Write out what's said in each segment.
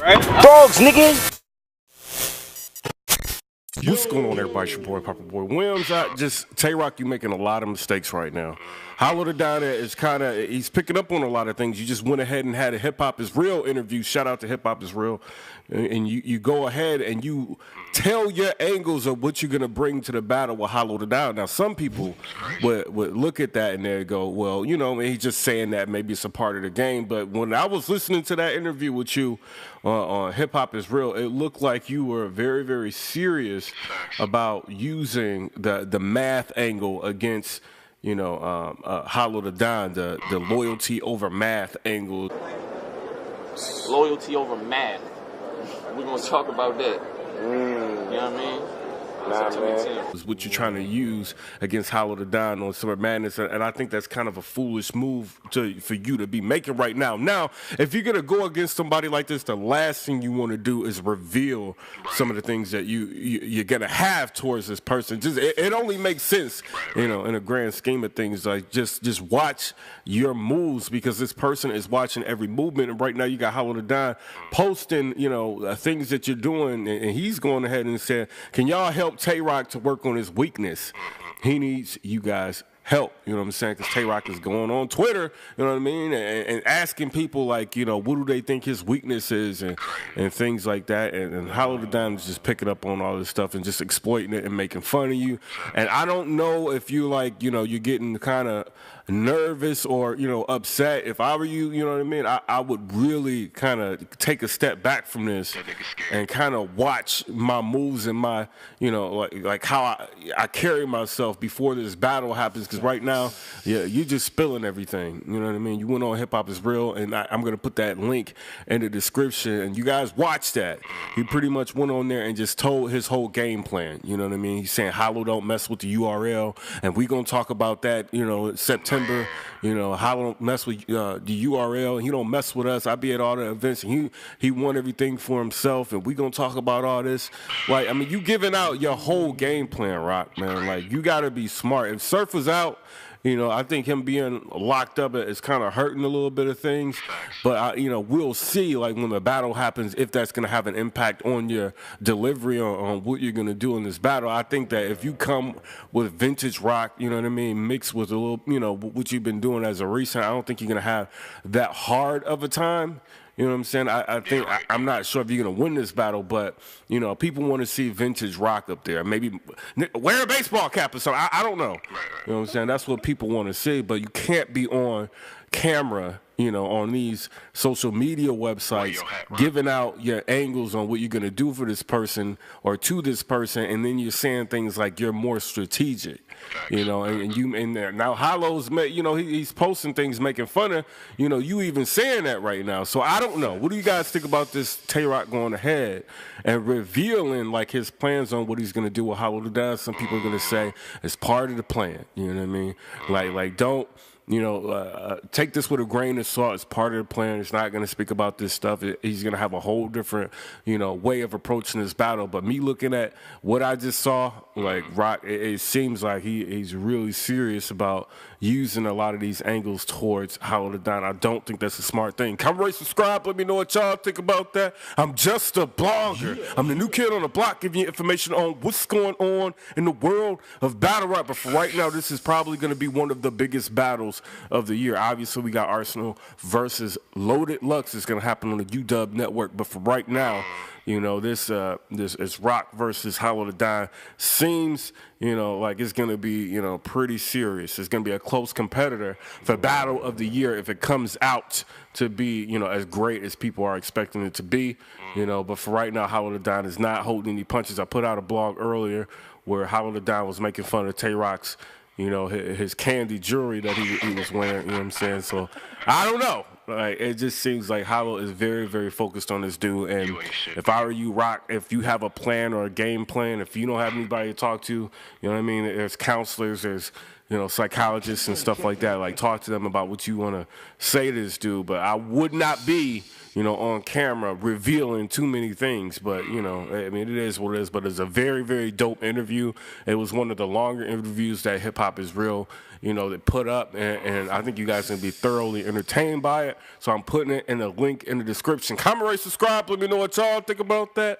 Right? Frogs, nigga. What's going on, everybody? It's your boy, PIPERBOY Williams. Tay-Rock, you making a lot of mistakes right now. Hollow the Don is he's picking up on a lot of things. You just went ahead and had a Hip Hop is Real interview. Shout out to Hip Hop is Real. And you go ahead and you tell your angles of what you're going to bring to the battle with Hollow the Don. Now, some people would look at that and they go, well, you know, he's just saying that maybe it's a part of the game. But when I was listening to that interview with you on Hip Hop is Real, it looked like you were very, very serious about using the math angle against, you know, Hollow the Don, the loyalty over math angle. Loyalty over math. We're gonna talk about that. You know what I mean? Nah, man. Is what you're trying to use against Hollow the Don on Summer Madness, and I think that's kind of a foolish move for you to be making right now. Now, if you're gonna go against somebody like this, the last thing you want to do is reveal some of the things that you're gonna have towards this person. Just it only makes sense, you know, in a grand scheme of things. Like just watch your moves, because this person is watching every movement. And right now, you got Hollow the Don posting, you know, things that you're doing, and he's going ahead and saying, "Can y'all help Tay-Rock to work on his weakness?" He needs you guys help, you know what I'm saying? Because Tay-Rock is going on Twitter, you know what I mean, and asking people, like, you know, what do they think his weakness is, and things like that. And Hollow the Don is just picking up on all this stuff and just exploiting it and making fun of you. And I don't know if you, like, you know, you're getting kind of nervous or, you know, upset. If I were you, you know what I mean, I would really kind of take a step back from this and kind of watch my moves and my, you know, like how I carry myself before this battle happens. Because right now, yeah, you're just spilling everything. You know what I mean? You went on Hip Hop is Real, and I'm going to put that link in the description, and you guys watch that. He pretty much went on there and just told his whole game plan. You know what I mean? He's saying, Hollow don't mess with the URL, and we're going to talk about that, you know, September. You know, Hollow don't mess with the URL, and he don't mess with us. I be at all the events, and he won everything for himself, and we going to talk about all this. Like, I mean, you giving out your whole game plan, Rock, man. Like, you got to be smart. If Surf was out, you know, I think him being locked up is kind of hurting a little bit of things. But, you know, we'll see, like, when the battle happens, if that's going to have an impact on your delivery on what you're going to do in this battle. I think that if you come with vintage Rock, you know what I mean, mixed with a little, you know, what you've been doing as a recent, I don't think you're going to have that hard of a time. You know what I'm saying? I think I'm not sure if you're gonna win this battle, but you know, people want to see vintage Rock up there. Maybe wear a baseball cap or something. I don't know. You know what I'm saying? That's what people want to see. But you can't be on camera, you know, on these social media websites, giving out your angles on what you're gonna do for this person or to this person, and then you're saying things like you're more strategic. You know, and you in there now. Hollow's, you know, he's posting things making fun of, you know, you even saying that right now. So I don't know. What do you guys think about this Tay-Rock going ahead and revealing like his plans on what he's gonna do with Hollow the Don? Some people are gonna say it's part of the plan. You know what I mean? Like don't. You know, take this with a grain of salt. It's part of the plan. It's not going to speak about this stuff. He's going to have a whole different, you know, way of approaching this battle. But me looking at what I just saw, like Rock, it seems like he's really serious about using a lot of these angles towards Hollow the Don. I don't think that's a smart thing. Come rate, subscribe. Let me know what y'all think about that. I'm just a blogger. I'm the new kid on the block, giving you information on what's going on in the world of battle rap. But for right now, this is probably going to be one of the biggest battles of the year. Obviously, we got Arsenal versus Loaded Lux. It's going to happen on the UW network. But for right now, you know, this is Rock versus Hollow the Don. Seems, you know, like it's going to be, you know, pretty serious. It's going to be a close competitor for Battle of the Year if it comes out to be, you know, as great as people are expecting it to be, you know. But for right now, Hollow the Don is not holding any punches. I put out a blog earlier where Hollow the Don was making fun of Tay-Rock's, you know, his candy jewelry that he was wearing, you know what I'm saying? So, I don't know. Like, it just seems like Hollow is very, very focused on this dude. And if I were you, Rock, if you have a plan or a game plan, if you don't have anybody to talk to, you know what I mean? There's counselors, there's psychologists and stuff like that. Like, talk to them about what you want to say to this dude. But I would not be, on camera revealing too many things. But, I mean, it is what it is. But it's a very, very dope interview. It was one of the longer interviews that Hip Hop Is Real, that put up. And I think you guys can be thoroughly entertained by it. So I'm putting it in a link in the description. Comment, rate, subscribe. Let me know what y'all think about that.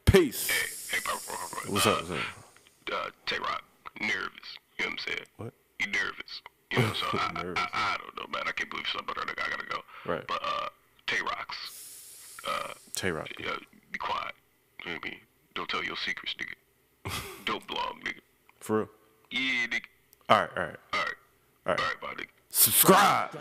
Peace. Hey, PIPERBOY. What's up? Tay-Rock, nervous. You know what I'm saying? What? You nervous. So I don't know, man. I can't believe something, but I gotta go. Right. But Tay-Rock's. Tay-Rock. Be quiet. You know what I mean? Don't tell your secrets, nigga. Don't blog, nigga. For real? Yeah, nigga. All right. All right, my nigga. Subscribe.